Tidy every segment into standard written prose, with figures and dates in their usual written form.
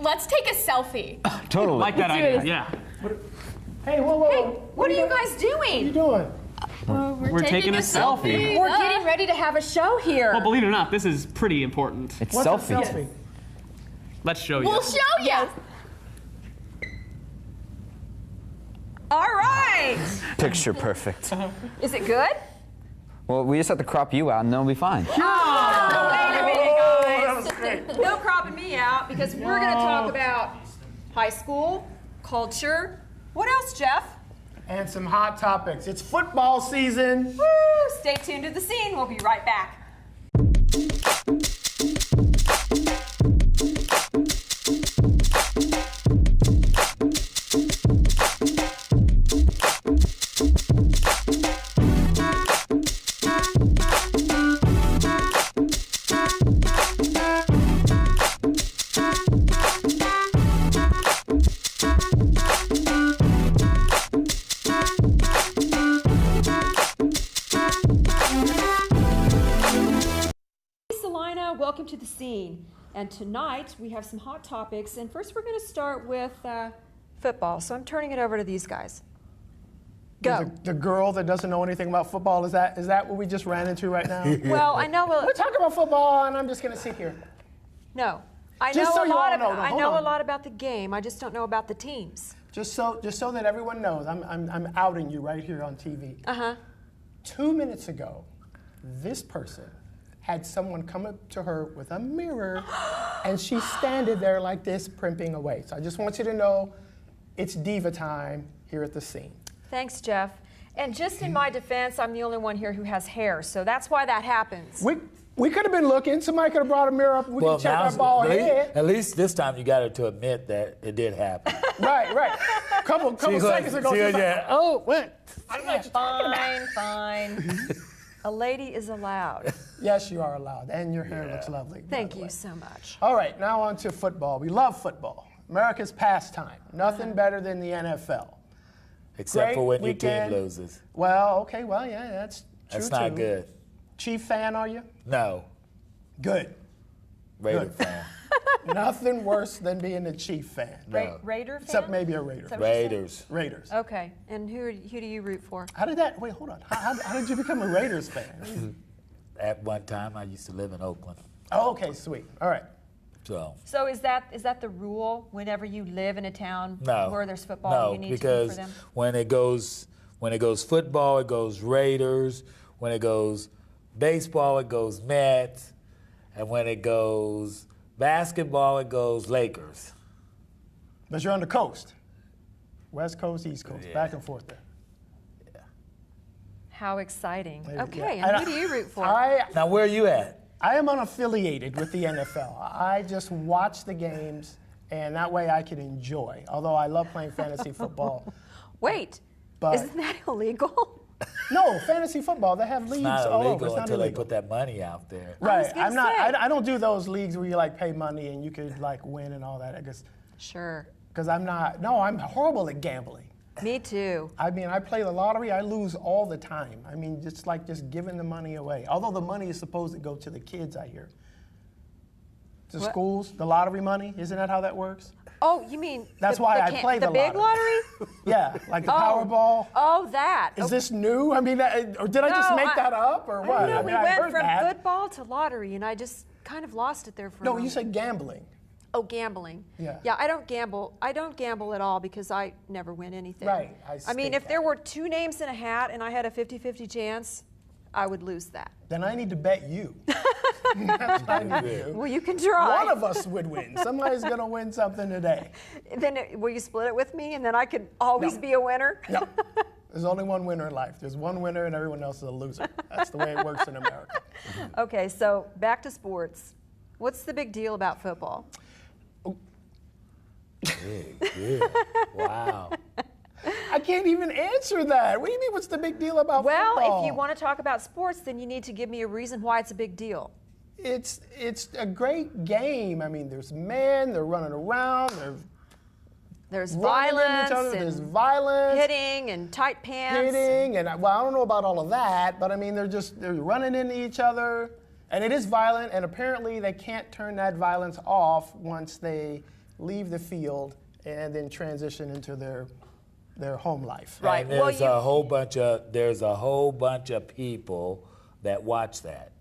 let's take a selfie. Totally. Like that idea, yeah. Hey, whoa. Hey, what are you guys What are you doing? doing? We're taking a selfie. We're getting ready to have a show here. Well, believe it or not, this is pretty important. It's What's selfie. a selfie? Let's show you. We'll show you. All right. Picture perfect. Is it good? Well, we just have to crop you out and then it'll be fine. Wait a minute, guys. No cropping me out because we're going to talk about high school, culture. What else, Jeff? And some hot topics. It's football season. Woo! Stay tuned to the scene. We'll be right back. Salina, welcome to the scene. And tonight we have some hot topics. And first we're going to start with football. So I'm turning it over to these guys. Go. The girl that doesn't know anything about football, is that what we just ran into right now? Well, I know. We're talking about football, and I'm just going to sit here. No. I Just know so a you lot all know, about, I hold know a on. lot about the game. I just don't know about the teams. Just so that everyone knows, I'm outing you right here on TV. Uh-huh. 2 minutes ago, this person had someone come up to her with a mirror, and she standing there like this, primping away. So I just want you to know, it's diva time here at the scene. Thanks, Jeff. And just in my defense, I'm the only one here who has hair, so that's why that happens. We could have been looking. Somebody could have brought a mirror up. We could check our bald head. At least this time you got her to admit that it did happen. Right. Couple seconds ago, she was like, oh, what? I don't know what you're talking about. Fine. A lady is allowed. Yes, you are allowed, and your hair looks lovely. by Thank the you way. so much. All right, now on to football. We love football. America's pastime. Nothing better than the NFL. Except for when weekend. your team loses. Well, okay, well, yeah, that's true That's not too. good. Chief fan, are you? No. Good. Raider Good. fan. Nothing worse than being a Chief fan. No. Raider fan? Except maybe a Raider. Is that what you said? Raiders. Raiders. Okay, and who do you root for? How did that, wait, hold on. How did you become a Raiders fan? At one time, I used to live in Oakland. Oh, okay, sweet. All right. So is that the rule? Whenever you live in a town No. where there's football, you need to root for because them? when it goes football, it goes Raiders. When it goes baseball, it goes Mets. And when it goes basketball, it goes Lakers. But you're on the coast. West Coast, East Coast, back and forth there. How exciting. Yeah. Okay, And and who do you root for? Now, where are you at? I am unaffiliated with the NFL. I just watch the games, and that way I can enjoy. Although I love playing fantasy football. Wait, But- isn't that illegal? No, fantasy football, they have It's leagues not all over. illegal It's not until they illegal. put that money out there. Right, gonna I'm not. say. I don't do those leagues where you like pay money and you could like win and all that. I guess Sure. because I'm not. No, I'm horrible at gambling. Me too. I mean, I play the lottery. I lose all the time. I mean, just giving the money away. Although the money is supposed to go to the kids, I hear. To What? schools, the lottery money. Isn't that how that works? Oh, you mean That's why I play the the big lottery. lottery? Yeah, like the Powerball. Oh, that. Is this new? I mean, or did I just No, make that up, or what? I don't know. mean, We I went heard from that. football to lottery, and I just kind of lost it there for a No, moment. you said gambling. Oh, gambling. Yeah. Yeah, I don't gamble. I don't gamble at all because I never win anything. Right, I mean, state if there that. were two names in a hat and I had a 50-50 chance, I would lose that. Then I need to bet you. That's what I need to do. Well, you can try. One of us would win. Somebody's going to win something today. Then will you split it with me, and then I could always No. be a winner? No. There's only one winner in life. There's one winner and everyone else is a loser. That's the way it works in America. Okay, so back to sports. What's the big deal about football? Big. Wow. I can't even answer that. What do you mean, what's the big deal about Well, football? if you want to talk about sports, then you need to give me a reason why it's a big deal. It's a great game. I mean, there's men, they're running around, There's running into violence each other, there's and violence, hitting and tight pants. hitting, and well, I don't know about all of that, but I mean, they're running into each other, and it is violent, and apparently they can't turn that violence off once they leave the field, and then transition into their home life. Right. And there's a whole bunch of people that watch that.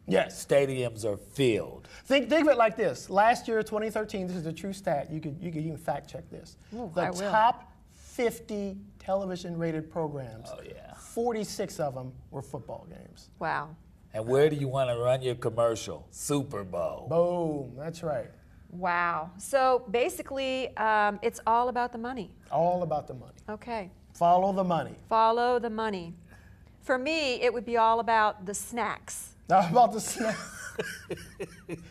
Yes. Stadiums are filled. Think of it like this. Last year, 2013, this is a true stat. You could even fact check this. Ooh, the I will. top 50 television-rated programs. Oh, yeah. 46 of them were football games. Wow. And where do you want to run your commercial? Super Bowl. Boom. That's right. Wow. So basically, it's all about the money. All about the money. Okay. Follow the money. Follow the money. For me, it would be all about the snacks. Not about the snack.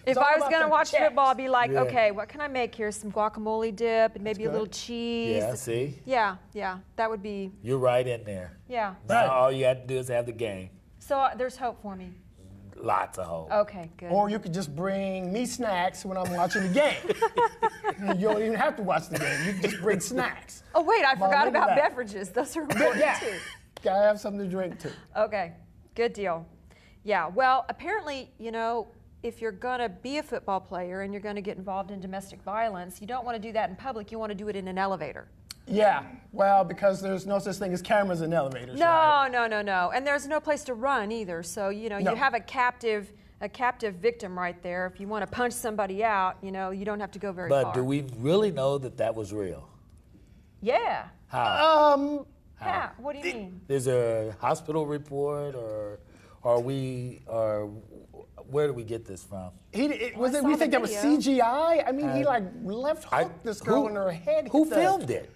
If all I was about going to the watch checks. football, I'd be like, Yeah. okay, what can I make here? Some guacamole dip and maybe a good. little cheese. Yeah, see? Yeah, that would be, You're right in there. yeah. Now all you have to do is have the game. So there's hope for me. Lots of hope. Okay, good. Or you could just bring me snacks when I'm watching the game. You don't even have to watch the game. You can just bring snacks. Oh, wait, I Mom, forgot look at about that. beverages. Those are important Yeah. too. Gotta have something to drink too. Okay, good deal. Yeah, well, apparently, if you're going to be a football player and you're going to get involved in domestic violence, you don't want to do that in public. You want to do it in an elevator. Yeah, well, because there's no such thing as cameras in elevators. No, right? no. And there's no place to run either. So, you No. have a captive victim right there. If you want to punch somebody out, you don't have to go very far. But do we really know that was real? Yeah. How? Yeah. What do you mean? Is there a hospital report or where do we get this from? Was I it? saw We the think that was video. CGI. I mean, he left hooked this girl in her head. Who hit the- filmed it?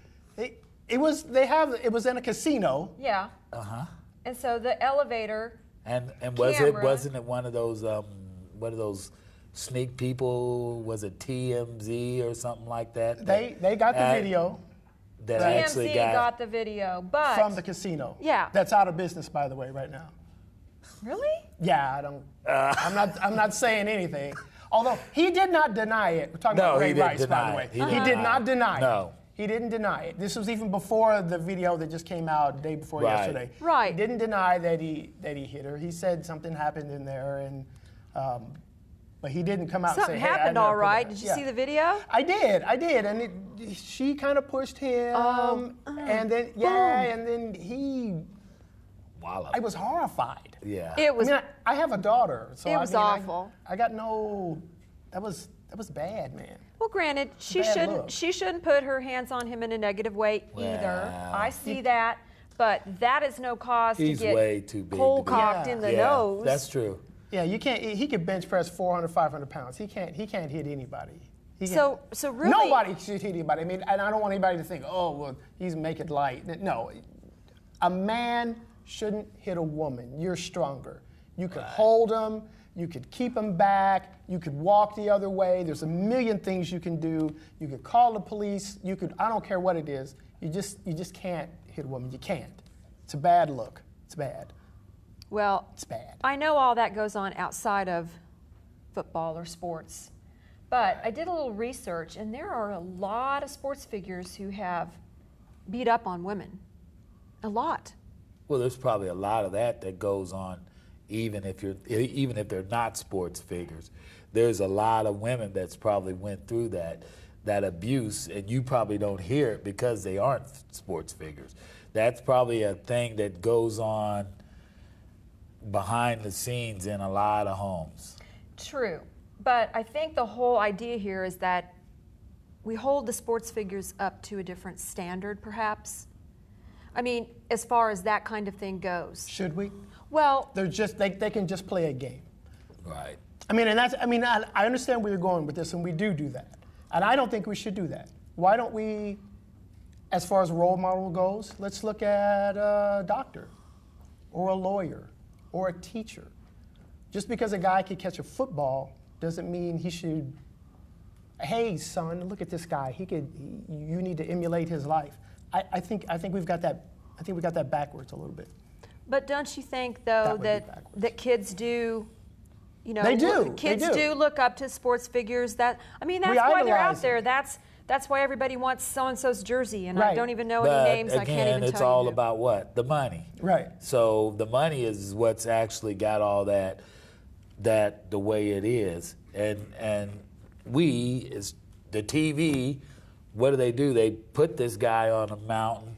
It was. It was in a casino. Yeah. And so the elevator. And Camera. wasn't it one of those sneak people? Was it TMZ or something like that? They got the video That actually TMZ got got the video, but from the casino. Yeah. That's out of business, by the way, right now. really? Yeah, I don't. I'm not saying anything. Although he did not deny it. We're talking No, about he Ray didn't Rice, by deny the way. it. He He didn't did deny not it. deny it. No. He didn't deny it. This was even before the video that just came out the day before Right. yesterday. Right. He didn't deny that he hit her. He said something happened in there, and but he didn't come out Something and say, "Hey, I happened never all put right. that." Did you Yeah. see the video? I did, and she kind of pushed him, and then and then he. Wallop. I was horrified. Yeah. It was. I have a daughter, so It I was mean, awful. I got no. That was bad, man. Well, granted, she Bad shouldn't. look. She shouldn't put her hands on him in a negative way either. Well. I see that, but that is no cause He's to get way too big to cold be- cocked Yeah. in the Yeah, nose. that's true. Yeah, you can't. He could bench press 400, 500 pounds. He can't hit anybody. He So can't. really, Nobody should hit anybody. I mean, and I don't want anybody to think, oh, well, he's making light. No, a man shouldn't hit a woman. You're stronger. You could hold him. You could keep him back. You could walk the other way. There's a million things you can do. You could call the police. You could. I don't care what it is. You just can't hit a woman. You can't. It's a bad look. It's bad. Well, It's bad. I know all that goes on outside of football or sports, but I did a little research, and there are a lot of sports figures who have beat up on women. A lot. Well, there's probably a lot of that goes on, even if they're not sports figures. There's a lot of women that's probably went through that abuse, and you probably don't hear it because they aren't sports figures. That's probably a thing that goes on behind the scenes in a lot of homes. True. But I think the whole idea here is that we hold the sports figures up to a different standard, perhaps. I mean, as far as that kind of thing goes. Should we? Well, They're just they can just play a game. Right. I understand where you're going with this, and we do that. And I don't think we should do that. Why don't we, as far as role model goes, let's look at a doctor or a lawyer or a teacher. Just because a guy could catch a football doesn't mean he should, hey, son, look at this guy. You need to emulate his life. I think we've got that. I think we got that backwards a little bit. but don't you think, That though, would be backwards. that kids do, They do. Kids They do. look up to sports figures. That's We why they're out idolize there. them. That's why everybody wants so-and-so's jersey, and I Right. don't even know But any names. again, I can't even it's tell all you. about what? The money. Right. So the money is what's actually got all that the way it is, and we as the TV, what do? They put this guy on a mountain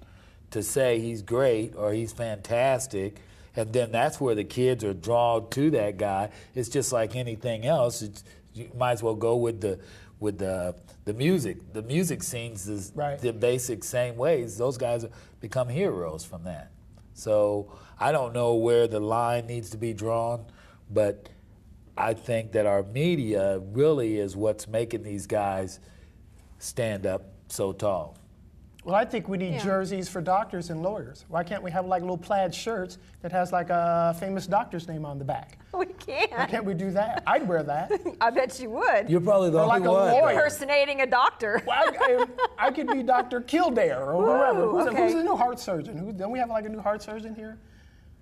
to say he's great or he's fantastic, and then that's where the kids are drawn to that guy. It's just like anything else. You might as well go with the music. The music scenes is the basic same ways. Those guys become heroes from that. So I don't know where the line needs to be drawn, but I think that our media really is what's making these guys stand up so tall. Well, I think we need jerseys for doctors and lawyers. Why can't we have like little plaid shirts that has like a famous doctor's name on the back? We can't. Why can't we do that? I'd wear that. I bet you would. You're probably the Or only like a one. lawyer. Impersonating a doctor. Well, I could be Dr. Kildare or whoever. Ooh, Who's the new heart surgeon? Don't we have like a new heart surgeon here?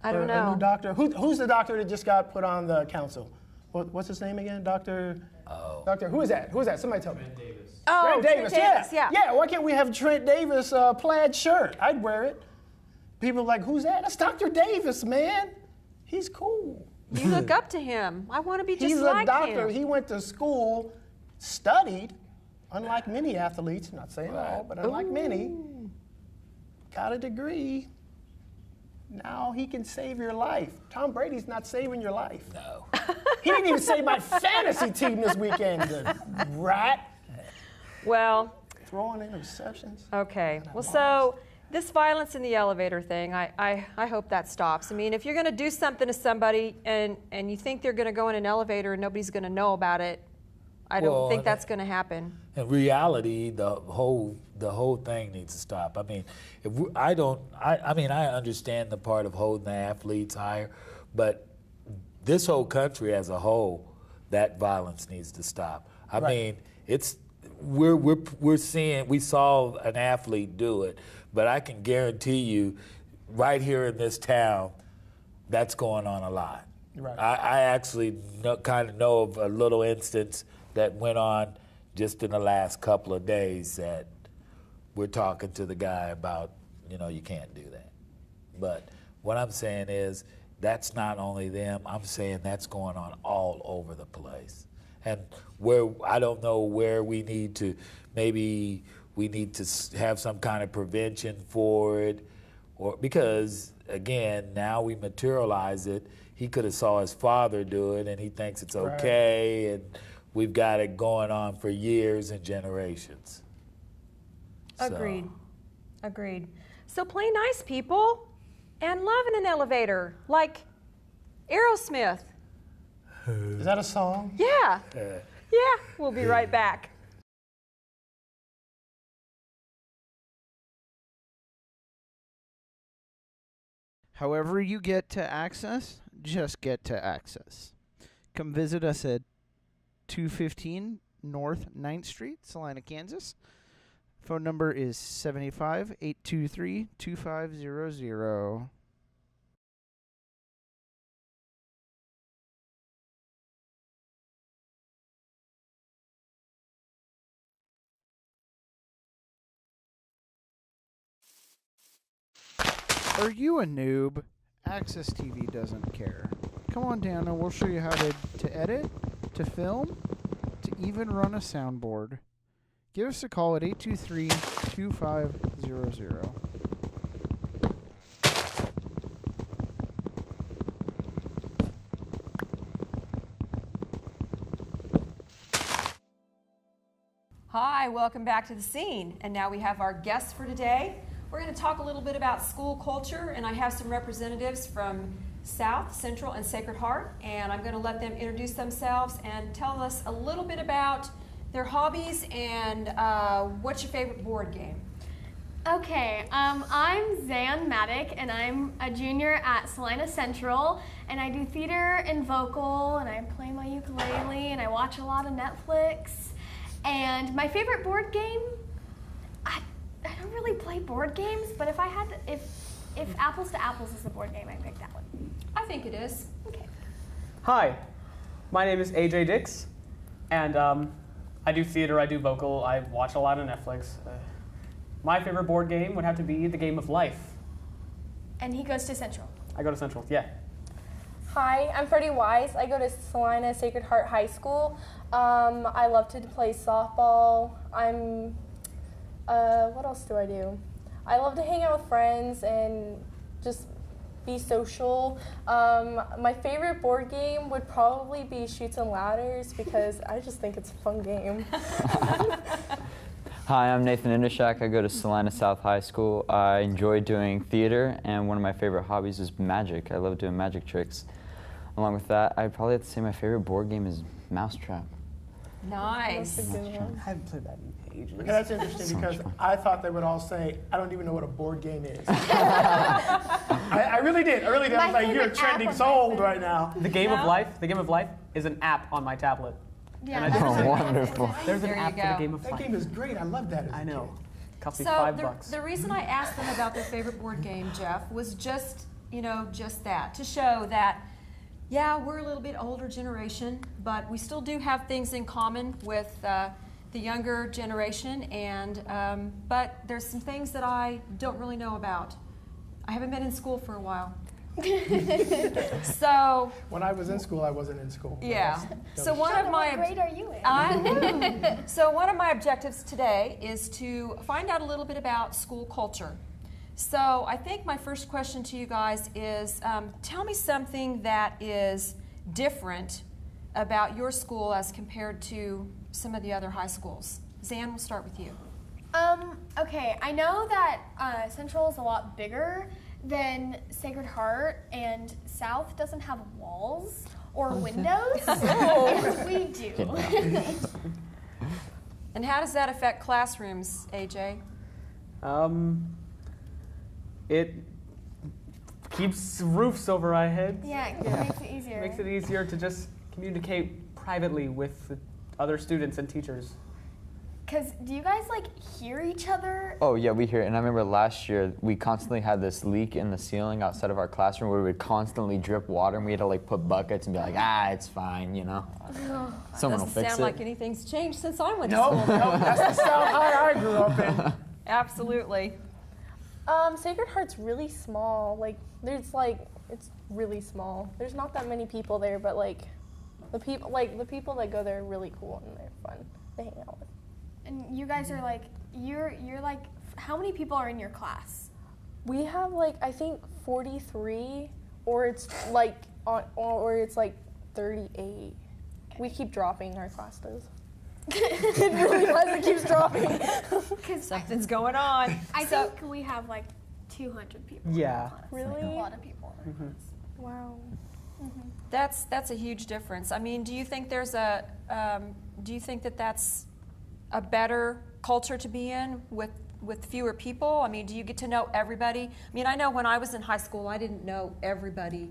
I don't Or know. A new doctor? Who's the doctor that just got put on the council? What's his name again? Doctor? Who is that? Who is that? Somebody tell me. Oh, Trent Davis, yeah. Yeah, why can't we have Trent Davis plaid shirt? I'd wear it. People are like, who's that? That's Dr. Davis, man. He's cool. You look up to him. I want to be just He's like a doctor. him. He went to school, studied, unlike many athletes, not saying all, but unlike many, got a degree. Now he can save your life. Tom Brady's not saving your life. No. He didn't even save my fantasy team this weekend, the rat. Well, Throwing interceptions. okay. Well, so this violence in the elevator thing, I hope that stops. I mean, if you're going to do something to somebody and you think they're going to go in an elevator and nobody's going to know about it, I don't think that's going to happen. In reality, the whole thing needs to stop. I mean, I understand the part of holding the athletes higher, but this whole country as a whole, that violence needs to stop. I mean, we saw an athlete do it, but I can guarantee you, right here in this town, that's going on a lot. Right. I actually kind of know of a little instance that went on just in the last couple of days that we're talking to the guy about, you can't do that. But what I'm saying is that's not only them, I'm saying that's going on all over the place. And I don't know where we need to, maybe we need to have some kind of prevention for it, or because again, now we materialize it. He could have saw his father do it and he thinks it's okay, and we've got it going on for years and generations. Agreed. Agreed. So play nice, people, and love in an elevator, like Aerosmith. Is that a song? Yeah. Yeah. We'll be right back. However you get to access, just get to access. Come visit us at 215 North 9th Street, Salina, Kansas. Phone number is 75823-2500. Are you a noob? Access TV doesn't care. Come on down and we'll show you how to edit, to film, to even run a soundboard. Give us a call at 823-2500. Hi, welcome back to the scene. And now we have our guests for today. We're going to talk a little bit about school culture, and I have some representatives from South, Central, and Sacred Heart, and I'm going to let them introduce themselves and tell us a little bit about their hobbies and what's your favorite board game? Okay, I'm Zan Maddock, and I'm a junior at Salina Central, and I do theater and vocal, and I play my ukulele, and I watch a lot of Netflix. And my favorite board game, I don't really play board games, but if Apples to Apples is a board game, I pick that one. I think it is. Okay. Hi, my name is AJ Dix, and I do theater, I do vocal, I watch a lot of Netflix. My favorite board game would have to be the game of life. And he goes to Central. I go to Central, yeah. Hi, I'm Freddie Wise. I go to Salina Sacred Heart High School. I love to play softball. What else do I do? I love to hang out with friends and just be social. My favorite board game would probably be Chutes and Ladders because I just think it's a fun game. Hi, I'm Nathan Indishak. I go to Salina South High School. I enjoy doing theater, and one of my favorite hobbies is magic. I love doing magic tricks. Along with that, I'd probably have to say my favorite board game is Mousetrap. Nice. That's a good one. I haven't played that in ages. Okay, that's interesting because I thought they would all say, I don't even know what a board game is. I really did. I really did. I was My like, you're favorite trending app so on my old phone. right now. The Game of Life is an app on my tablet. Yeah, And I Oh, just- wonderful. There's There an you app for go. the Game of That Life. game is great. I love that as a I know. kid. Cost me So $5. the reason I asked them about their favorite board game, Jeff, was just, just that, to show that, yeah, we're a little bit older generation, but we still do have things in common with the younger generation, and but there's some things that I don't really know about. I haven't been in school for a while. So, When I was in school, I wasn't in school. yeah. So one Shut of up, my what grade are you in? So one of my objectives today is to find out a little bit about school culture. So I think my first question to you guys is, tell me something that is different about your school as compared to some of the other high schools. Zan, we'll start with you. Okay, I know that Central is a lot bigger than Sacred Heart, and South doesn't have walls or windows. And we do. And how does that affect classrooms, AJ? It keeps roofs over our heads. Yeah, it makes it easier. Makes it easier to just communicate privately with the other students and teachers. Because do you guys hear each other? Oh yeah, we hear it. And I remember last year we constantly had this leak in the ceiling outside of our classroom where we would constantly drip water, and we had to put buckets and be like, it's fine, Someone will Doesn't fix sound it. like anything's changed since I went to No, school. no, that's the South High I grew up in. Absolutely. Sacred Heart's really small. It's really small. There's not that many people there, but the people that go there are really cool and they're fun to hang out with. And you guys are you're how many people are in your class? We have I think 43, or it's 38. We keep dropping, our class does. It really does. It keeps dropping. Because Something's going on. I think we have 200 people. Yeah. Really? A lot of people. Wow. That's a huge difference. I mean, do you think there's do you think that that's a better culture to be in with fewer people? I mean, do you get to know everybody? I mean, I know when I was in high school, I didn't know everybody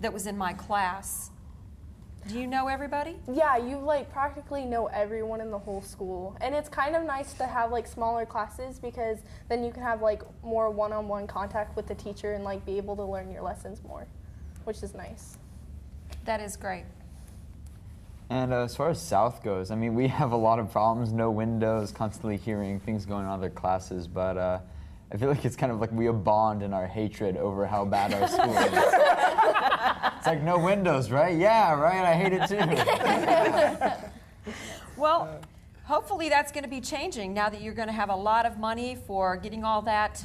that was in my class. Do you know everybody? Yeah, you practically know everyone in the whole school. And it's kind of nice to have smaller classes because then you can have more one-on-one contact with the teacher and be able to learn your lessons more, which is nice. That is great. And as far as South goes, I mean, we have a lot of problems, no windows, constantly hearing things going on in other classes, but I feel like it's kind of we a bond in our hatred over how bad our school is. It's no windows, right? Yeah, right, I hate it too. Well, hopefully that's going to be changing now that you're going to have a lot of money for getting all that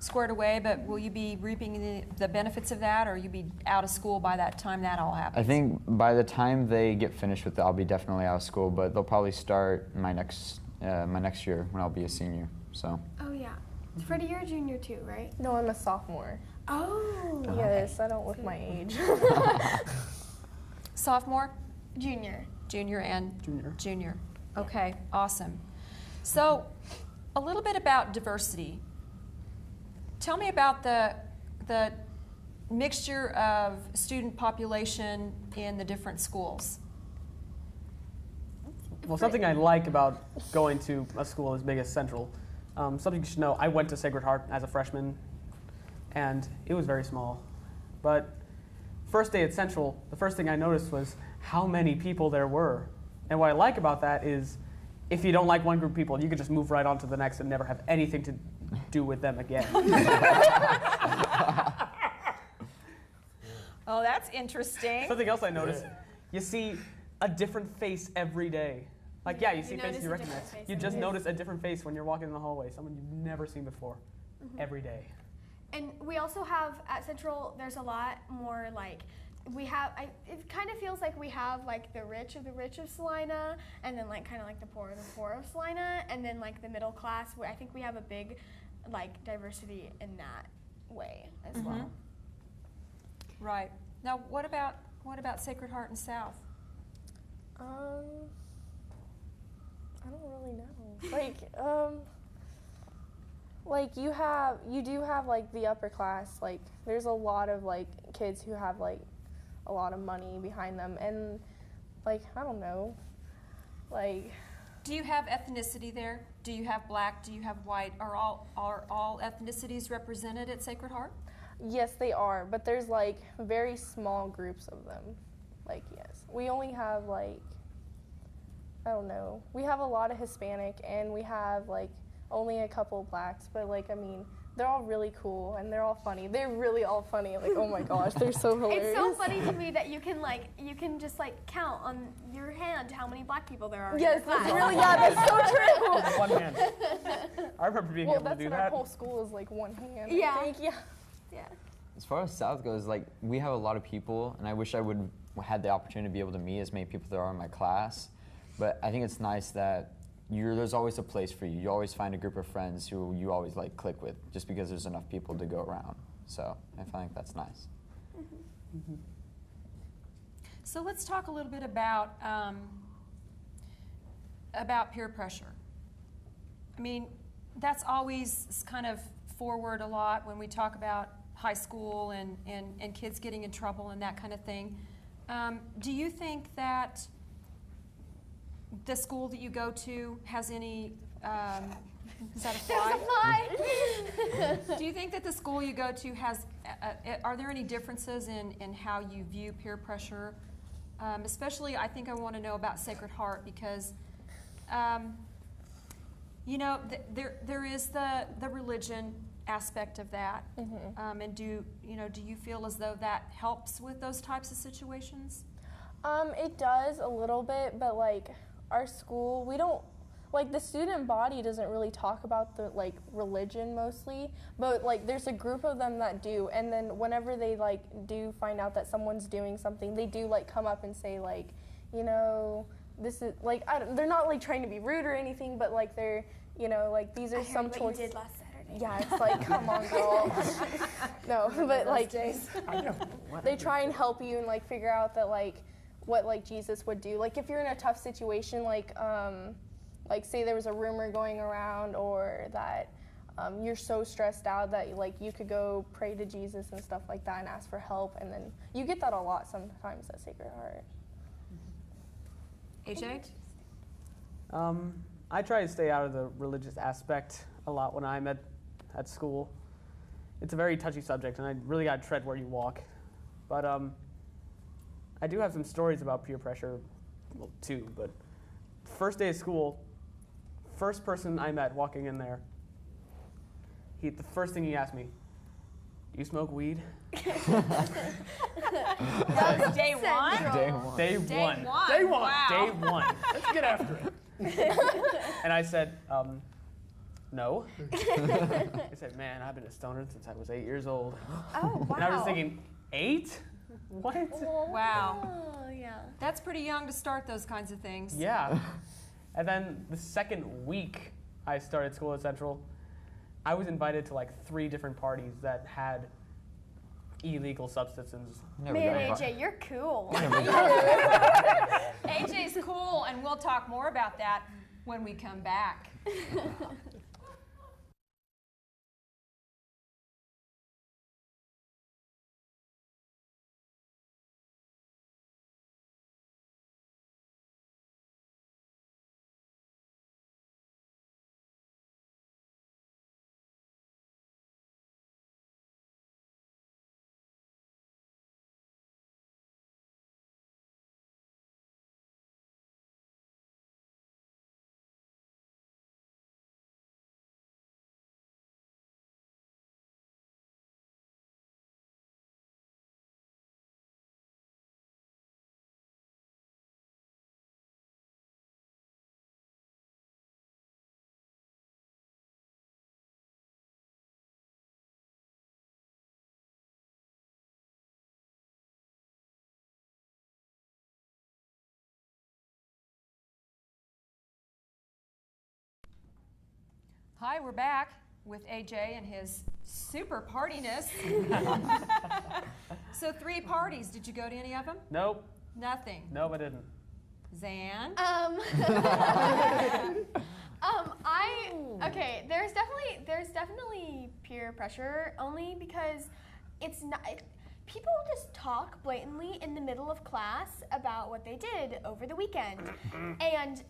squared away, but will you be reaping the benefits of that, or will you be out of school by that time that all happens? I think by the time they get finished with it, I'll be definitely out of school, but they'll probably start my next year when I'll be a senior, so. Oh yeah. Freddie, you're a junior too, right? No, I'm a sophomore. Oh. Yes, I don't look my age. Sophomore, Junior. junior, and Junior. junior. Okay, awesome. So, a little bit about diversity. Tell me about the mixture of student population in the different schools. Well, something I like about going to a school as big as Central, something you should know, I went to Sacred Heart as a freshman, and it was very small. But first day at Central, the first thing I noticed was how many people there were. And what I like about that is if you don't like one group of people, you can just move right on to the next and never have anything to do with them again. Oh, that's interesting. Something else I noticed, you see a different face every day. Like, yeah, you see faces you notice a recognize. different face You every just day. notice a different face when you're walking in the hallway, someone you've never seen before, every day. And we also have at Central, there's a lot more like, it kind of feels like we have like the rich of Salina, and then like kind of like the poor of Salina, and then like the middle class, where I think we have a big like diversity in that way as well. Right. Now, what about Sacred Heart and South? I don't really know. You do have like the upper class. Like there's a lot of like kids who have like a lot of money behind them, and like I don't know, like. Do you have ethnicity there? Do you have black? Do you have white? Are all ethnicities represented at Sacred Heart? Yes, they are, but there's like very small groups of them. Like yes, we only have like I don't know. We have a lot of Hispanic and we have like only a couple blacks, but like I mean, they're all really cool and they're all funny. They're really all funny. Like oh my gosh, they're so hilarious. It's so funny to me that you can just like count on your hand how many black people there are. Yes, in your that's class. really that's so true. One hand. I remember being Well, able to that's do what our that. whole school is like one hand. Yeah. I think. Yeah. Yeah. As far as South goes, like we have a lot of people, and I wish I would had the opportunity to be able to meet as many people there are in my class. But I think it's nice that there's always a place for you. You always find a group of friends who you always like click with, just because there's enough people to go around. So I find that's nice. So let's talk a little bit about peer pressure. I mean, that's always kind of forward a lot when we talk about high school and kids getting in trouble and that kind of thing. Do you think that the school that you go to has any, is that a fly? Do you think that the school you go to has, are there any differences in how you view peer pressure? Especially, I think I want to know about Sacred Heart because, you know, there is the religion aspect of that, and do you feel as though that helps with those types of situations? It does a little bit, but like our school, we don't like the student body doesn't really talk about the like religion mostly, but like there's a group of them that do, and then whenever they like do find out that someone's doing something, they do like come up and say like, you know, this is like they're not like trying to be rude or anything, but like they're like these are some choices. You did last Saturday. Yeah, it's like, come on, girl. No, but like, I know. they try and help you and like figure out that like what like Jesus would do. Like if you're in a tough situation, like say there was a rumor going around, or that you're so stressed out that like you could go pray to Jesus and stuff like that and ask for help, and then you get that a lot sometimes at Sacred Heart. AJ? I try to stay out of the religious aspect a lot when I'm at school. It's a very touchy subject, and I really got to tread where you walk. But I do have some stories about peer pressure, well, too. But first day of school, first person I met walking in there, the first thing he asked me, "Do you smoke weed?" That was day one? Day one. Day Day one. one. Day one. Wow. Day one. Let's get after it. And I said, no. I said, man, I've been a stoner since I was 8 years old. Oh wow. And I was thinking, 8? What? Wow. Oh yeah. That's pretty young to start those kinds of things. Yeah. And then the second week I started school at Central, I was invited to like 3 different parties that had illegal substances. Never Man, got AJ, you're cool. AJ's cool, and we'll talk more about that when we come back. Hi, we're back with AJ and his super partiness. So 3 parties. Did you go to any of them? Nope. Nothing. Nope, I didn't. Zan? Okay, there's definitely peer pressure, only because it's not, people just talk blatantly in the middle of class about what they did over the weekend. And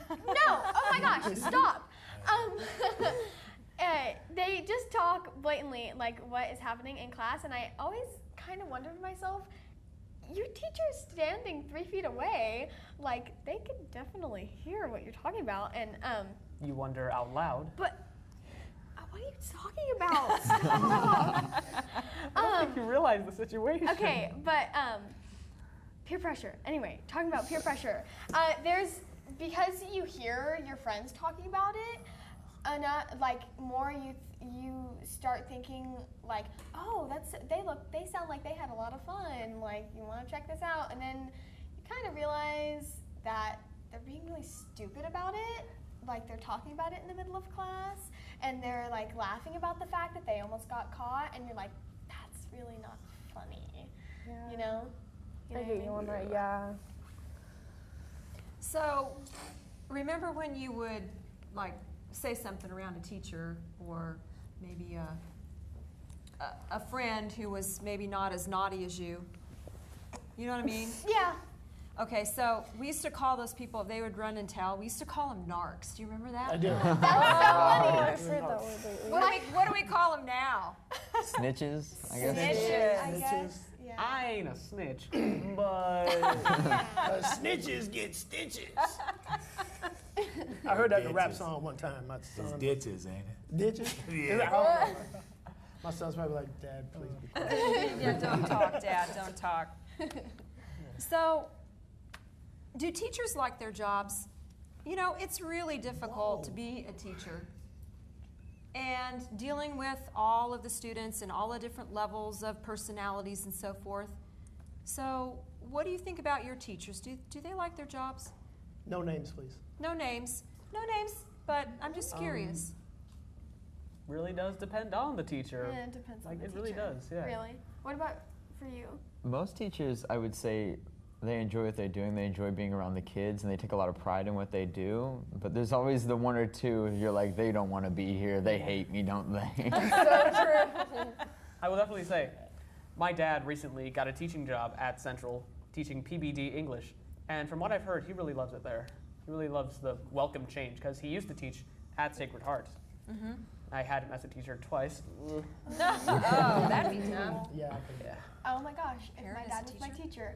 no, oh my gosh, stop. They just talk blatantly like what is happening in class, and I always kind of wonder to myself, your teacher's standing 3 feet away, like they could definitely hear what you're talking about, and You wonder out loud. but what are you talking about? Stop. I don't think you realize the situation. Okay, but peer pressure. Anyway, talking about peer pressure, because you hear your friends talking about it, more you start thinking like, oh, they sound like they had a lot of fun. Like, you want to check this out, and then you kind of realize that they're being really stupid about it. Like, they're talking about it in the middle of class, and they're like laughing about the fact that they almost got caught, and you're like, that's really not funny. Yeah. You know? I get you on that, yeah. So, remember when you would like say something around a teacher, or maybe a friend who was maybe not as naughty as you? You know what I mean? Yeah. Okay, so we used to call those people, they would run and tell, we used to call them narcs. Do you remember that? I do. I've heard that word lately. What do we call them now? Snitches, I guess. Snitches. I guess. Yeah. I ain't a snitch, but Snitches get stitches. I heard that in a rap song one time. My It's son. ditches, ain't it? Ditches? Yeah. My son's probably like, Dad, please be quiet. Yeah, don't talk, Dad, don't talk. So, do teachers like their jobs? You know, it's really difficult to be a teacher. And dealing with all of the students and all the different levels of personalities and so forth. So, what do you think about your teachers? Do they like their jobs? No names, please. No names. No names, but I'm just curious. really does depend on the teacher. Yeah, it depends on Like, the it teacher. really does, yeah. Really? What about for you? Most teachers, I would say, they enjoy what they're doing. They enjoy being around the kids, and they take a lot of pride in what they do. But there's always the one or two, you're like, they don't want to be here. They hate me, don't they? So true. I will definitely say, my dad recently got a teaching job at Central, teaching PBD English. And from what I've heard, he really loves it there. He really loves the welcome change, because he used to teach at Sacred Heart. Mm-hmm. I had him as a teacher twice. Oh, that'd be tough. Yeah, I can. Yeah. Oh my gosh, if Aaron my is dad a was my teacher? teacher.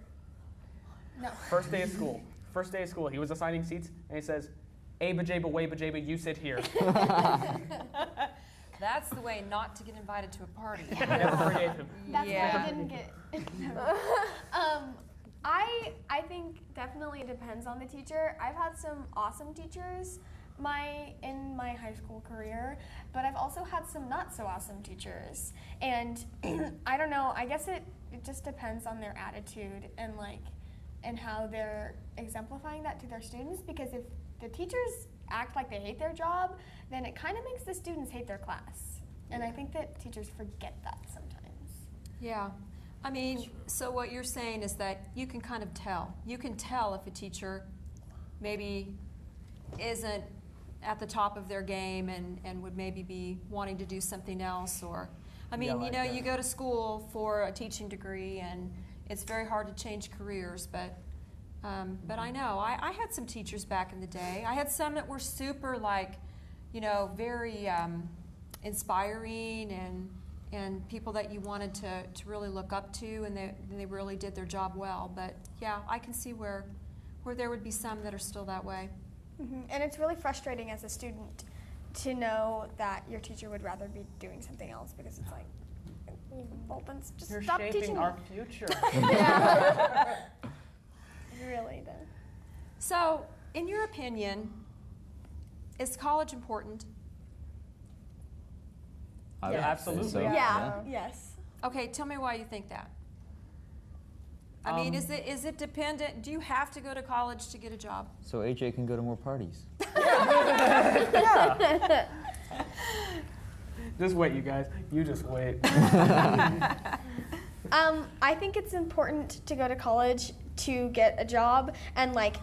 No. First day of school, he was assigning seats, and he says, Aba Jaba Waba Jaba, you sit here. That's the way not to get invited to a party. Never forgave him. That's Yeah. why I didn't get. I think definitely it depends on the teacher. I've had some awesome teachers in my high school career, but I've also had some not so awesome teachers. And I don't know, I guess it just depends on their attitude and how they're exemplifying that to their students, because if the teachers act like they hate their job, then it kind of makes the students hate their class. And I think that teachers forget that sometimes. Yeah. I mean, so what you're saying is that you can kind of tell. You can tell if a teacher maybe isn't at the top of their game and would maybe be wanting to do something else, or, I mean, Yeah, like you go to school for a teaching degree and it's very hard to change careers, but I know, I had some teachers back in the day. I had some that were super very inspiring and people that you wanted to really look up to, and they really did their job well. But yeah, I can see where there would be some that are still that way. Mm-hmm. And it's really frustrating as a student to know that your teacher would rather be doing something else, because it's like, well, then just You're stop shaping teaching our me. future. Yeah. Really, though. So, in your opinion, is college important? I Yeah, would say absolutely. so, Yeah. Yes. Okay, tell me why you think that. I mean, is it dependent? Do you have to go to college to get a job? So AJ can go to more parties. Just wait, you guys. You just wait. I think it's important to go to college to get a job, and like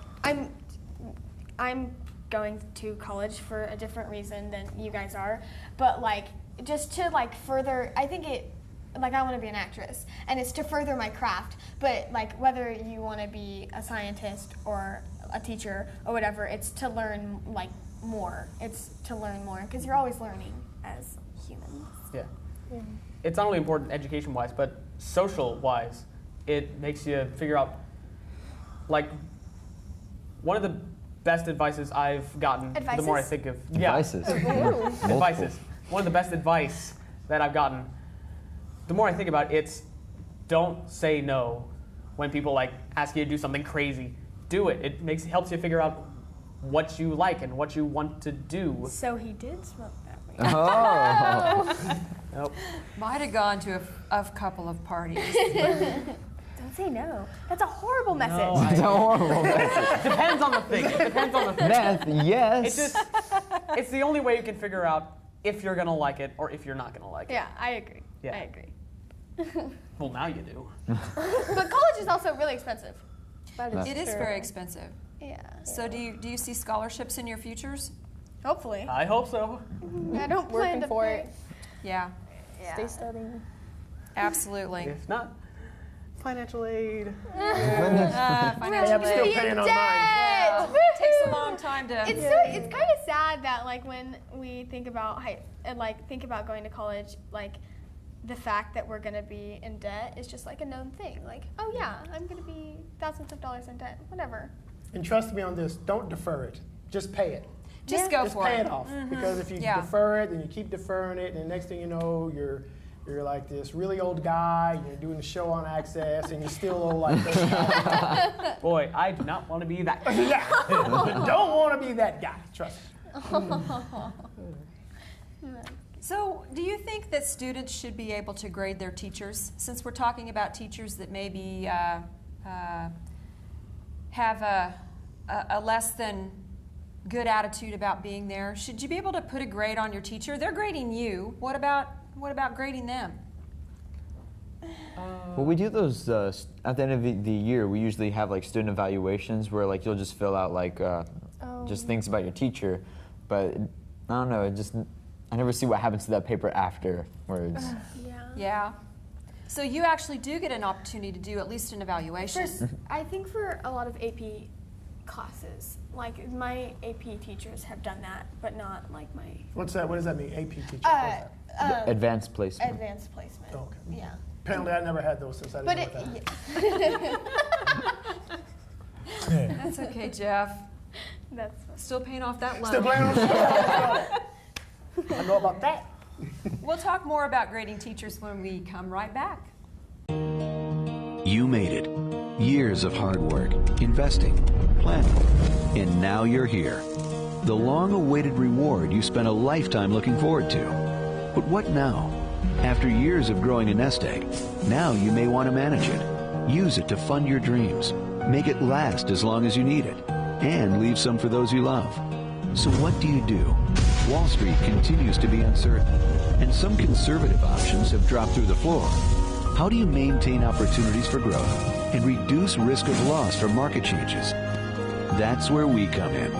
I'm going to college for a different reason than you guys are, but like just to like further, I think it, like I want to be an actress, and it's to further my craft, but like whether you want to be a scientist or a teacher or whatever, it's to learn like more. It's to learn more, because you're always learning as humans. Yeah. It's not only important education-wise, but social-wise. It makes you figure out, like, one of the best advices I've gotten, the more I think of... Advices. Advices. One of the best advice that I've gotten, the more I think about it, it's don't say no when people, like, ask you to do something crazy. Do it. It helps you figure out what you like and what you want to do. So he did smoke that weed. Oh. Nope. Might have gone to a couple of parties. Don't say no. That's a horrible message. No, It's a horrible message. Depends on the thing. It depends on the thing. Meth, yes. It's the only way you can figure out if you're gonna like it or if you're not gonna like it. Yeah, I agree. Yeah. I agree. Well, now you do. But college is also really expensive. It is very expensive. Yeah. So do you see scholarships in your futures? Hopefully. I hope so. I don't plan Working to for pay. it. Yeah, Stay studying. absolutely. If not, financial aid. Financial still aid. paying on mine. Yeah. It takes a long time to. It's kind of sad that like when we think about think about going to college, like the fact that we're gonna be in debt is just like a known thing. Like, oh yeah, I'm gonna be thousands of dollars in debt, whatever. And trust me on this, don't defer it. Just pay it. Just go Just for pay it. it off. Because if you Yeah. defer it, then you keep deferring it, and the next thing you know, you're like this really old guy, you're doing a show on Access, and you still owe like $30. Boy, I do not want to be that guy. Yeah. Don't want to be that guy, trust me. So, do you think that students should be able to grade their teachers? Since we're talking about teachers that maybe have a less than good attitude about being there, should you be able to put a grade on your teacher? They're grading you. What about grading them? Well, we do those at the end of the year. We usually have like student evaluations where like you'll just fill out like just things about your teacher, but I don't know. I never see what happens to that paper afterwards. Yeah. So you actually do get an opportunity to do at least an evaluation. I think for a lot of AP classes, like my AP teachers have done that, but not like my What's that? What does that mean? AP teacher? What's that? Advanced placement. advanced placement. Okay. Yeah. Apparently, I never had those since I But didn't know it, what that That's okay, Jeff. that's Still paying off that loan. Still playing on the I know about that. We'll talk more about grading teachers when we come right back. You made it. Years of hard work, investing, planning, and now you're here. The long-awaited reward you spent a lifetime looking forward to. But what now? After years of growing a nest egg, now you may want to manage it. Use it to fund your dreams. Make it last as long as you need it. And leave some for those you love. So what do you do? Wall Street continues to be uncertain, and some conservative options have dropped through the floor. How do you maintain opportunities for growth and reduce risk of loss from market changes? That's where we come in.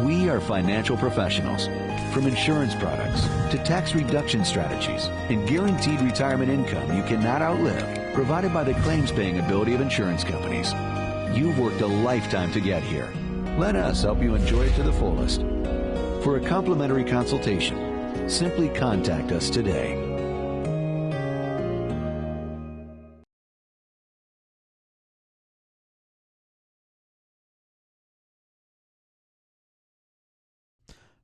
We are financial professionals. From insurance products to tax reduction strategies and guaranteed retirement income you cannot outlive, provided by the claims-paying ability of insurance companies. You've worked a lifetime to get here. Let us help you enjoy it to the fullest. For a complimentary consultation, simply contact us today.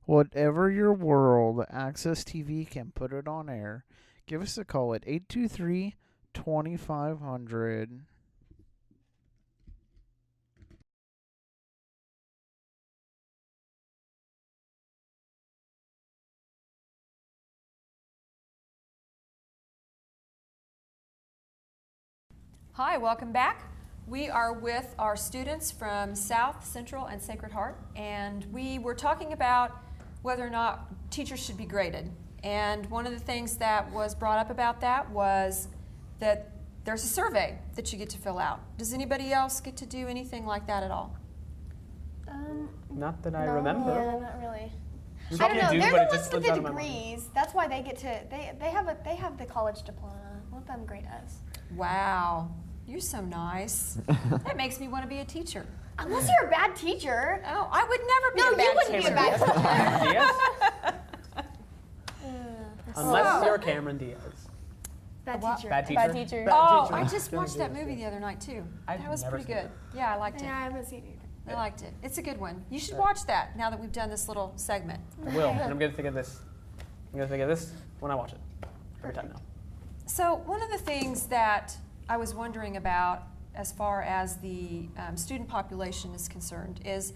Whatever your world, Access TV can put it on air. Give us a call at 823-2500. Hi, welcome back. We are with our students from South, Central, and Sacred Heart, and we were talking about whether or not teachers should be graded. And one of the things that was brought up about that was that there's a survey that you get to fill out. Does anybody else get to do anything like that at all? Not that I No. remember. Yeah, not really. You I don't know. probably do, They're but the it ones just with slips the out of my mind. degrees. That's why they get to. They have the college diploma. Let them grade us. Wow, you're so nice. That makes me want to be a teacher. Unless you're a bad teacher. Oh, I would never be No, a you bad wouldn't be a teacher. bad teacher. Diaz? Unless you're Cameron Diaz. Bad What? teacher. Bad teacher. Bad teacher. Oh, teacher. I just Cameron watched that Diaz, movie the other night too. I've That was never pretty seen good. it. Yeah, I liked it. Yeah, I haven't seen it. I liked it. It's a good one. You should watch that now that we've done this little segment. I will, and I'm gonna think of this. I'm gonna think of this when I watch it. Every time now. So one of the things that I was wondering about as far as the student population is concerned is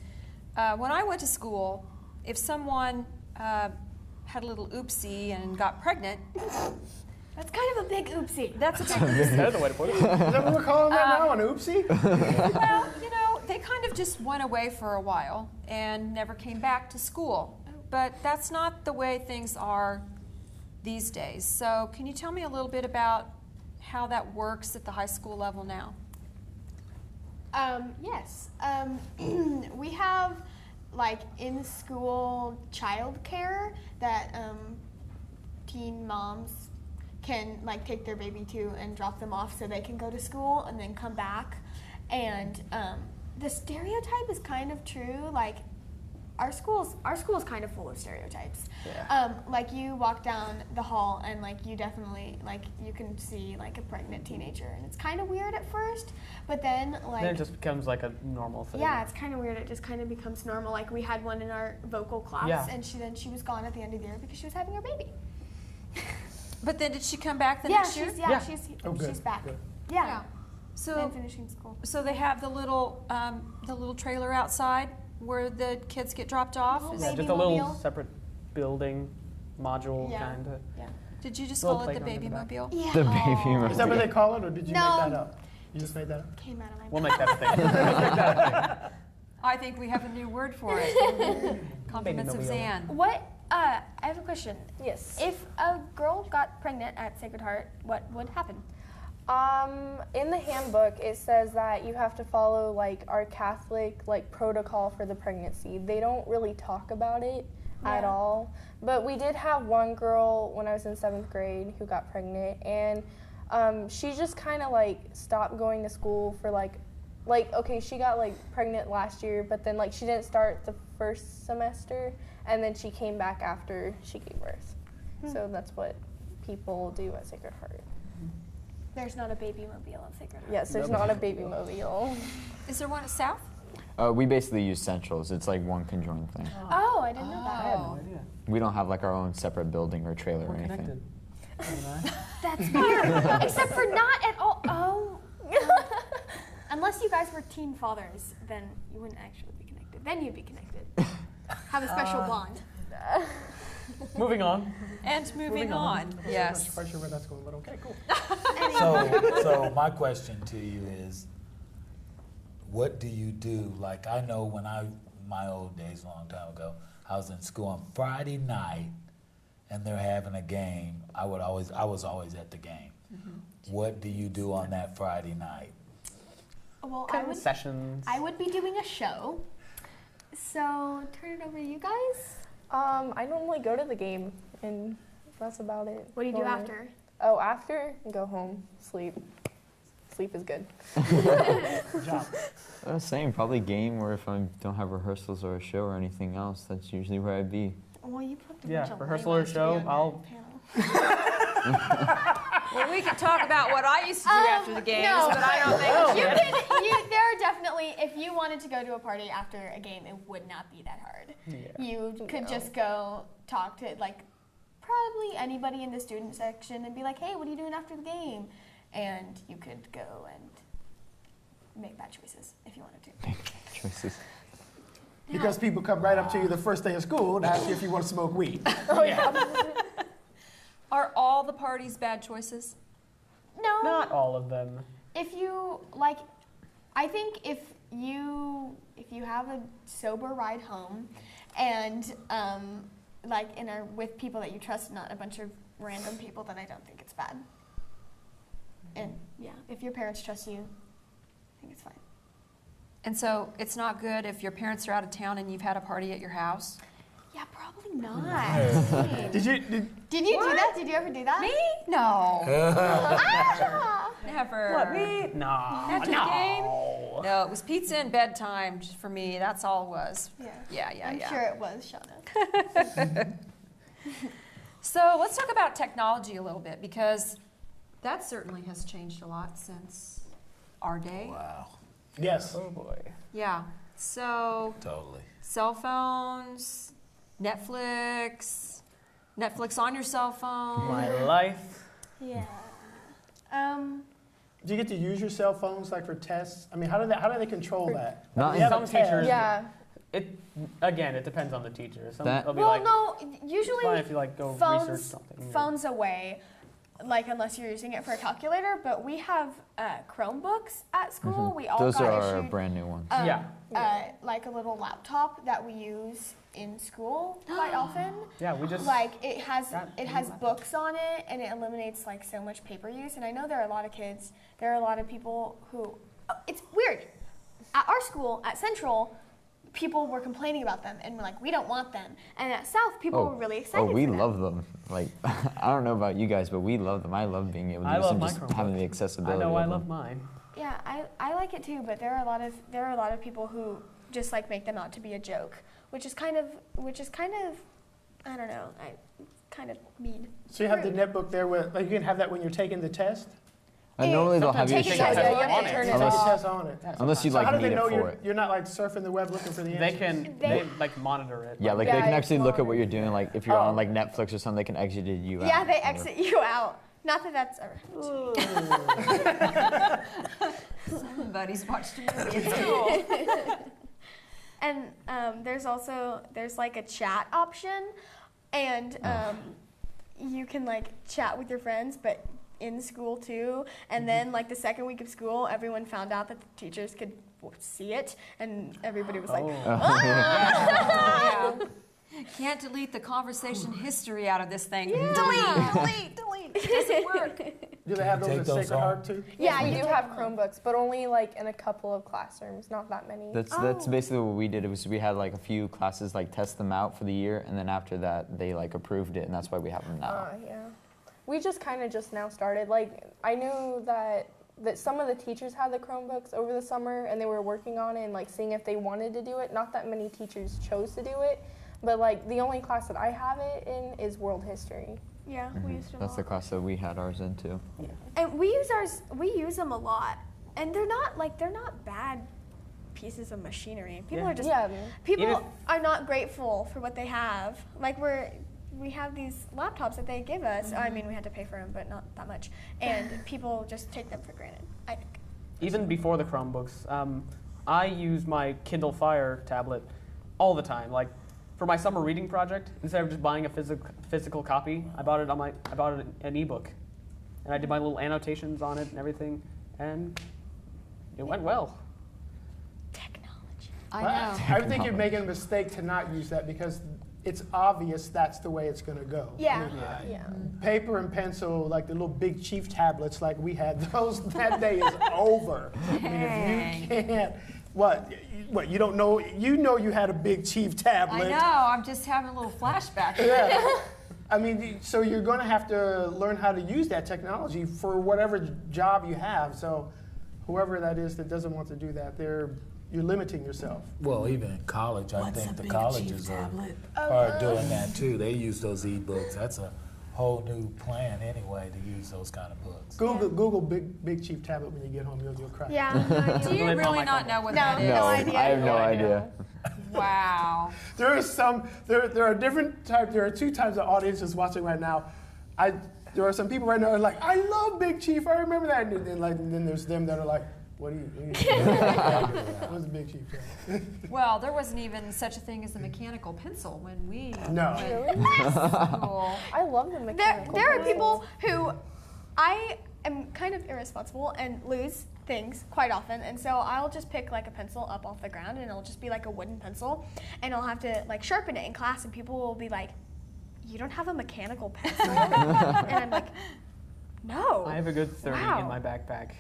when I went to school, if someone had a little oopsie and got pregnant, That's kind of a big oopsie. that's a big That's the way to put it. Is that what we're calling that now? An oopsie? Well, you know, they kind of just went away for a while and never came back to school. But that's not the way things are these days. So can you tell me a little bit about how that works at the high school level now? Yes. We have like in-school childcare that teen moms can like take their baby to and drop them off so they can go to school and then come back. And the stereotype is kind of true. Like our school's kind of full of stereotypes. Yeah. Like you walk down the hall and like you definitely like you can see like a pregnant teenager and it's kind of weird at first, but then like Then it just becomes like a normal thing. yeah, it's kind of weird. It just kind of becomes normal. Like we had one in our vocal class, Yeah. and she was gone at the end of the year because she was having her baby. But then did she come back the Yeah, next year? Yeah. Oh, good, she's back. good. Yeah. So Then finishing school. so they have the little trailer outside where the kids get dropped off. Little Is- Yeah, baby just a little mobile. separate building module Yeah. kind of. Yeah. Did you just Little call it the playground baby in the back. mobile? Yeah. The baby Is that what mobile. they call it, or did you No. make that up? You just made that up? Came out of my We'll make that a thing. We'll make that a thing. I think we have a new word for it. Compliments of mobile. Zan. What? I have a question. Yes. If a girl got pregnant at Sacred Heart, what would happen? In the handbook, it says that you have to follow like our Catholic like protocol for the pregnancy. They don't really talk about it at Yeah. all. But we did have one girl when I was in 7th grade who got pregnant, and she just kind of like stopped going to school for like okay, she got like pregnant last year, but then like she didn't start the first semester, and then she came back after she gave birth. So that's what people do at Sacred Heart. There's not a baby mobile at Sacred Heart. Yes, there's not a baby mobile. Is there one at South? We basically use centrals. It's like one conjoined thing. Oh, I didn't know I that. had no idea. We don't have like our own separate building or trailer We're or anything. connected. You know? That's weird. Except for not at all. Oh. Unless you guys were teen fathers, then you wouldn't actually be connected. Then you'd be connected. Have a special bond. Moving on. And moving Moving on. on. I'm Yes. not quite sure where that's going, but okay, cool. So my question to you is, what do you do? Like I know when my old days, a long time ago, I was in school on Friday night, and they're having a game. I was always at the game. What do you do on that Friday night? Well, Concessions. I would be doing a show. So turn it over to you guys. I normally go to the game, and that's about it. What do you do normally. after? Oh, after, go home, sleep. Sleep is good. Good job. Same, probably game, or if I don't have rehearsals or a show or anything else, that's usually where I'd be. Well, you put the Yeah, rehearsal or show, I'll. Well, we could talk about what I used to do after the games, no. but I don't think There are definitely, if you wanted to go to a party after a game, it would not be that hard. Yeah. You could just go talk to like probably anybody in the student section and be like, hey, what are you doing after the game? And you could go and make bad choices if you wanted to. Choices. Because people come right up to you the first day of school to ask you if you want to smoke weed. Are all the parties bad choices? No. Not all of them. If you like, I think if you have a sober ride home, and like with people that you trust, not a bunch of random people, then I don't think it's bad. And yeah, if your parents trust you, I think it's fine. And so it's not good if your parents are out of town and you've had a party at your house? Yeah, probably not. Did you? Did you do that? Did you ever do that? Me? No. Ah! Never. What, me? No. After the game? No, it was pizza and bedtime just for me. That's all it was. Yeah. Yeah. I'm sure it was, Shauna. So let's talk about technology a little bit, because that certainly has changed a lot since our day. Wow. Yes. Oh boy. Yeah. So Totally. cell phones, Netflix on your cell phone. My life. Yeah. Do you get to use your cell phones like for tests? I mean, how do they control that? Not You have a Some test. teachers. Yeah. It depends on the teacher. Some That- they'll be Well, like, no, it's usually fine if you like go research something. phones away, like unless you're using it for a calculator. But we have Chromebooks at school. We all Those got are issued, brand new ones. Yeah. like a little laptop that we use in school quite often. Yeah, we just Like it has got a new laptop. books on it, and it eliminates like so much paper use. And I know there are a lot of kids, there are a lot of people who, it's weird. At our school, at Central, people were complaining about them, and we're like, we don't want them. And at South, people were really excited. Oh, we for them. love them. Like, I don't know about you guys, but we love them. I love being able to I use love them, my just Chromebook. having the I accessibility. know I of love them. mine. Yeah, I like it too, but there are a lot of people who just like make them out to be a joke, which is kind of I don't know, kind of mean. So you have the netbook there where like you can have that when you're taking the test? Normally they'll have Sometimes you you shut take it, it you have on to it. turn it Take the Unless- test on it. unless you So how like do they need know it for it. you're not like surfing the web looking for the They answers? can They- like monitor it. Yeah, like Yeah, they can it's actually look at what monitored. you're doing. Like if you're Oh. on like Netflix or something, they can exit you out. Yeah, they or- exit you out. Not that that's Somebody's watched a movie at school. And there's like a chat option, and you can like chat with your friends, but in school too. And then like the second week of school, everyone found out that the teachers could see it, and everybody was like, Yeah. Can't delete the conversation history out of this thing. Delete. It doesn't work. Do they have those Take at those Sacred home. Heart too? Yeah, you do have Chromebooks, but only like in a couple of classrooms, not that many. That's basically what we did. It was we had like a few classes like test them out for the year, and then after that they like approved it, and that's why we have them now. Yeah. We just kind of just now started. Like, I knew that some of the teachers had the Chromebooks over the summer, and they were working on it and like seeing if they wanted to do it. Not that many teachers chose to do it, but like the only class that I have it in is World History. yeah, we used it a That's the lot. class that we had ours in too. And we use them a lot, and they're not bad pieces of machinery. People Yeah. are just Yeah. people Even- are not grateful for what they have. Like we have these laptops that they give us. I mean, we had to pay for them, but not that much. And people just take them for granted, I think. Even before the Chromebooks, I use my Kindle Fire tablet all the time. Like for my summer reading project, instead of just buying a physical copy, I bought it an ebook, and I did my little annotations on it and everything, and it went well. Technology. I Well, know. I think you're making a mistake to not use that because it's obvious that's the way it's going to go. Yeah. I mean, Yeah. paper and pencil, like the little Big Chief tablets like we had, that day is over. I mean, if you can't, what, you don't know, you had a Big Chief tablet. I know. I'm just having a little flashback. Yeah. I mean, so you're going to have to learn how to use that technology for whatever job you have. So whoever that is that doesn't want to do that, you're limiting yourself. Well, even in college, I think the colleges Oh, are doing that too. They use those e-books. That's a whole new plan anyway to use those kind of books. Google Big Chief tablet when you get home. You'll cry. Yeah. Do you Really not really my not Chromebook. know what No. that is? No, idea. I have no No idea. idea. Wow. There are different types. There are two types of audiences watching right now. There are some people right now who are like, I love Big Chief. I remember that. And then there's them that are like, what do you what's a Big Chief tablet? Well, there wasn't even such a thing as a mechanical pencil when we No. went to school. I love the mechanical. There are pencils. people who I am kind of irresponsible and lose things quite often, and so I'll just pick like a pencil up off the ground, and it'll just be like a wooden pencil, and I'll have to like sharpen it in class, and people will be like, you don't have a mechanical pencil? And I'm like, no. I have a good 30 Wow. in my backpack.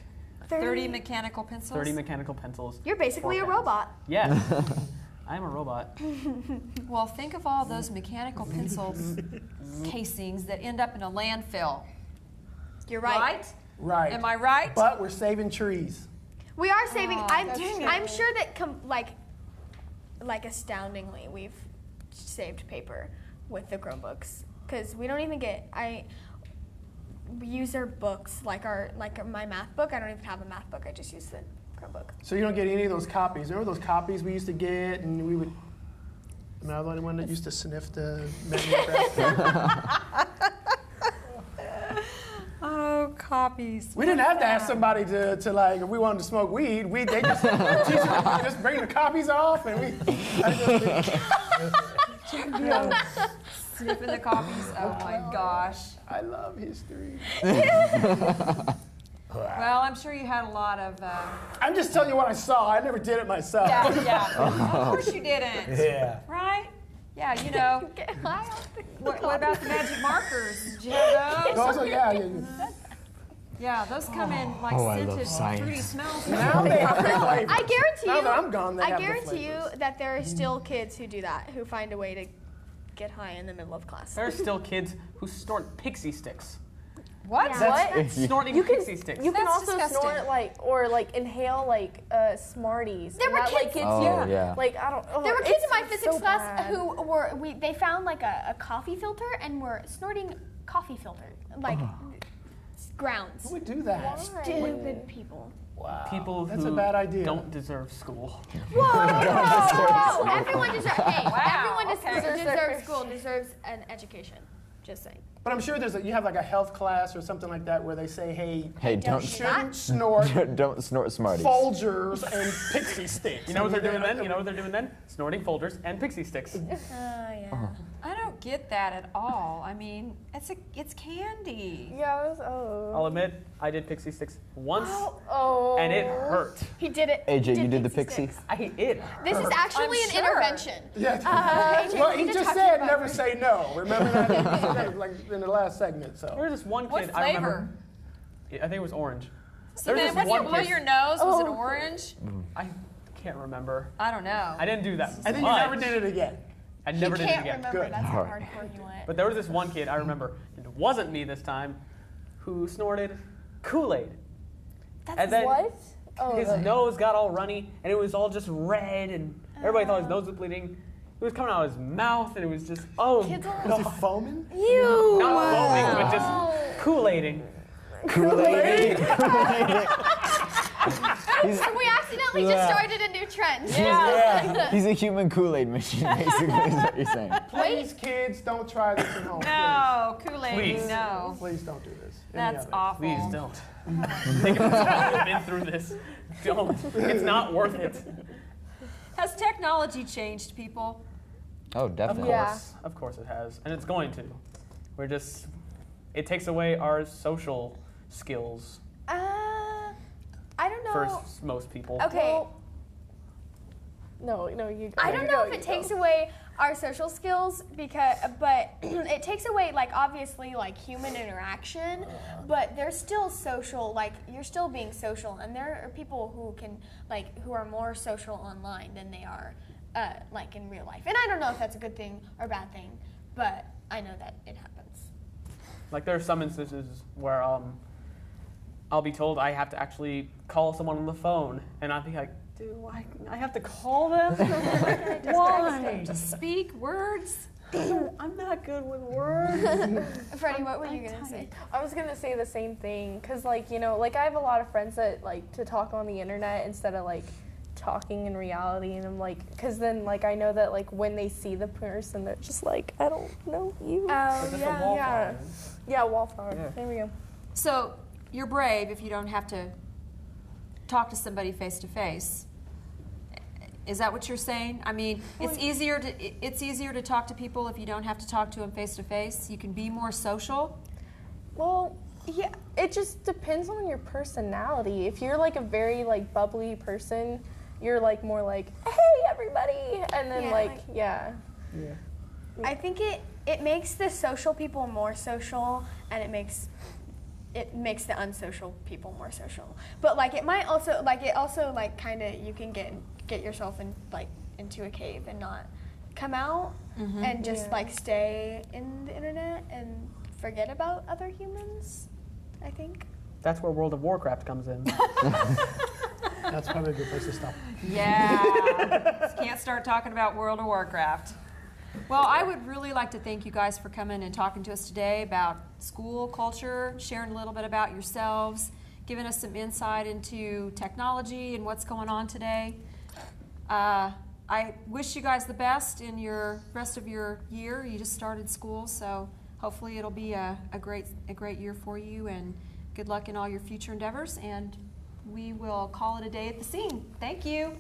30 mechanical pencils? 30 mechanical pencils. You're basically a 4 pens. robot. Yes. I'm a robot. Well, think of all those mechanical pencils casings that end up in a landfill. You're right. Right. Am I right? But we're saving trees. We are saving. that's I'm sure that like astoundingly, we've saved paper with the Chromebooks because we don't even get. We use our books like my math book. I don't even have a math book. I just use the Chromebook. So you don't get any of those copies. Remember those copies we used to get, and we would. Am I the only one that used to sniff the mimeograph? Oh, copies. We didn't have to ask somebody to like, if we wanted to smoke weed, they just, teachers would just bring the copies off and we. Sniffing the copies. Oh my gosh. I love history. Well, I'm sure you had a lot of. I'm just telling you what I saw. I never did it myself. Yeah. Of course you didn't. Yeah. Right? Yeah, you know. Get high off the What about the magic markers? Did you have those? Also, yeah. Yeah, those come in like Oh, I love scented, science. fruity smells. Now they have the flavors. I guarantee Now you. that I'm gone, they I have the guarantee you flavors. that there are still kids who do that, who find a way to get high in the middle of class. There are still kids who snort pixie sticks. What? Yeah. What? Snorting pixie sticks. You can That's also disgusting. snort or inhale Smarties. There And were that, kids- Like, gets Oh, you, yeah. Like I don't. Oh, There were kids in my it's physics so class bad. who they found like a coffee filter and were snorting coffee filter grounds. Who would do that? Stupid people. Wow. People That's who a bad idea. don't deserve school. Whoa! Everyone deserves. Hey, Wow, everyone okay. deserves school. Deserves an education. Just saying. But I'm sure you have like a health class or something like that where they say, hey, Don't shouldn't snort don't snort Smarties. Folgers and pixie sticks. You know what they're doing then? You know what they're doing then? Snorting Folgers and pixie sticks. Yeah. I don't get that at all. I mean, it's candy. Yeah. It was, oh. I'll admit, I did pixie sticks once, Oh. and it hurt. He did it. AJ, He you did the pixie pixie? sticks. It This is actually an sure. intervention. Yeah. AJ, Well, we he need to just talk to you said about never it. say no. Remember that like in the last segment. There So was this one What kid I remember. flavor? I think it was orange. So There was then, this when you one blew kid- your nose, was it Oh. orange? I can't remember. I don't know. I didn't do that. I think you much. never did it again. I never He did it can't again. remember. Good. That's how Alright. hardcore you went. But there was this one kid I remember, and it wasn't me this time, who snorted Kool-Aid. And then What? Oh. his the- nose got all runny, and it was all just red, and everybody thought his nose was bleeding. It was coming out of his mouth, and it was just, oh, Kids are- Was it foaming? Ew. not foaming, but just Kool-Aiding. Kool-Aid. We accidentally just started a new trend. He's a human Kool-Aid machine, basically, is what you're saying. Please, kids, don't try this at home. No, Kool-Aid, Please. no. Please don't do this. Any That's of it. awful. Please don't. Think of us been through this. Don't. It's not worth it. Has technology changed people? Oh, Of definitely. course. Of course it has. And it's going to. It takes away our social skills I don't for know. most people. Okay. No, you. I don't know if it takes away our social skills but it takes away obviously human interaction, but there's still social, you're still being social, and there are people who can who are more social online than they are in real life. And I don't know if that's a good thing or a bad thing, but I know that it happens. There are some instances where I'll be told I have to actually call someone on the phone, and I'll be like, do I have to call them? Why? Speak words? I'm not good with words. Freddie, what were you gonna say? I was gonna say the same thing, cause I have a lot of friends that like to talk on the internet instead of talking in reality, and I'm cause then I know that when they see the person, they're just I don't know you. It's just a wallflower. Yeah, wallflower. Yeah. There we go. So you're brave if you don't have to talk to somebody face to face. Is that what you're saying? I mean, it's easier to talk to people if you don't have to talk to them face to face. You can be more social. Well, yeah, it just depends on your personality. If you're a very bubbly person, you're more hey everybody, and then Yeah, yeah. I think it makes the social people more social, and it makes the unsocial people more social. But like it might also like kind of you can get yourself in like into a cave and not come out and just like stay in the internet and forget about other humans, I think. That's where World of Warcraft comes in. That's probably a good place to stop. Yeah. Can't start talking about World of Warcraft. Well, I would really like to thank you guys for coming and talking to us today about school culture, sharing a little bit about yourselves, giving us some insight into technology and what's going on today. I wish you guys the best in your rest of your year. You just started school, so hopefully it'll be a great year for you, and good luck in all your future endeavors. And we will call it a day at the scene. Thank you.